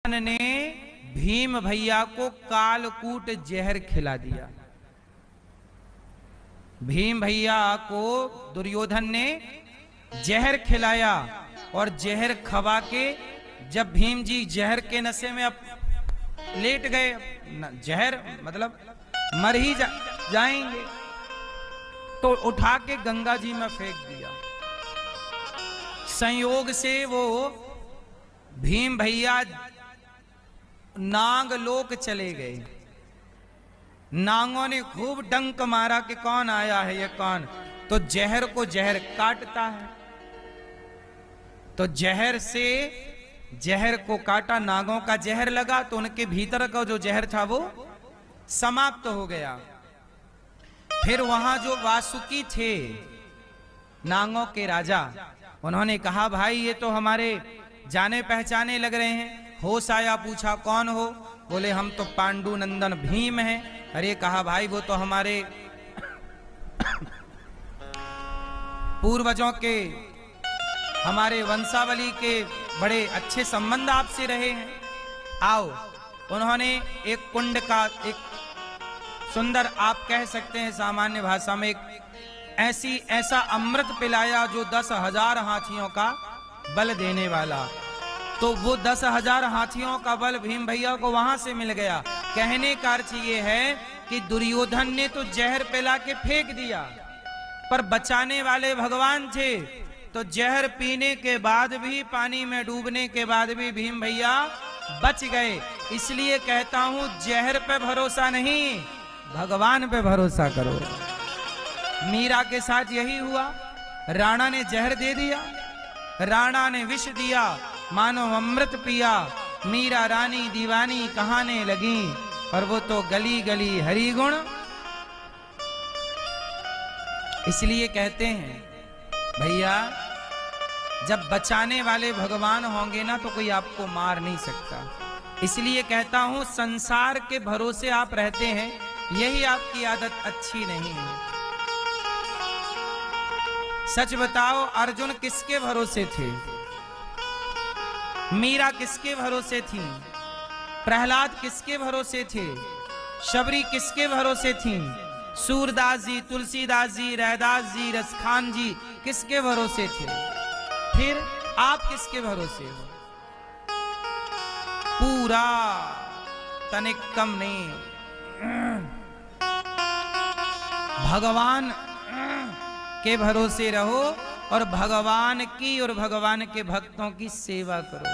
दुर्योधन ने भीम भैया को कालकूट जहर खिला दिया। भीम भैया को दुर्योधन ने जहर खिलाया और जहर खवा के जब भीम जी जहर के नशे में अब लेट गए, जहर मतलब मर ही जाएंगे, तो उठा के गंगा जी में फेंक दिया। संयोग से वो भीम भैया नाग लोक चले गए। नागों ने खूब डंक मारा कि कौन आया है, ये कौन? तो जहर को जहर काटता है, तो जहर से जहर को काटा, नागों का जहर लगा तो उनके भीतर का जो जहर था वो समाप्त हो गया। फिर वहां जो वासुकी थे नागों के राजा, उन्होंने कहा भाई ये तो हमारे जाने पहचाने लग रहे हैं। होश आया, पूछा कौन हो? बोले हम तो पांडु नंदन भीम हैं। अरे कहा भाई वो तो हमारे पूर्वजों के, हमारे वंशावली के बड़े अच्छे संबंध आपसे रहे हैं, आओ। उन्होंने एक कुंड का, एक सुंदर, आप कह सकते हैं सामान्य भाषा में, एक ऐसा अमृत पिलाया जो 10,000 हाथियों का बल देने वाला। तो वो 10,000 हाथियों का बल भीम भैया को वहां से मिल गया। कहने का अर्थ ये है कि दुर्योधन ने तो जहर पिला के फेंक दिया, पर बचाने वाले भगवान थे। तो जहर पीने के बाद भी, पानी में डूबने के बाद भी भीम भैया बच गए। इसलिए कहता हूं जहर पे भरोसा नहीं, भगवान पे भरोसा करो। मीरा के साथ यही हुआ। राणा ने जहर दे दिया, राणा ने विष दिया, मानो अमृत पिया। मीरा रानी दीवानी कहाने लगी, और वो तो गली गली हरि गुण। इसलिए कहते हैं भैया, जब बचाने वाले भगवान होंगे ना तो कोई आपको मार नहीं सकता। इसलिए कहता हूं संसार के भरोसे आप रहते हैं, यही आपकी आदत अच्छी नहीं है। सच बताओ, अर्जुन किसके भरोसे थे? मीरा किसके भरोसे थी? प्रहलाद किसके भरोसे थे? शबरी किसके भरोसे थी? सूरदास जी, तुलसीदास जी, रैदास जी, रसखान जी किसके भरोसे थे? फिर आप किसके भरोसे हो? पूरा तनिक कम नहीं, भगवान के भरोसे रहो और भगवान की और भगवान के भक्तों की सेवा करो।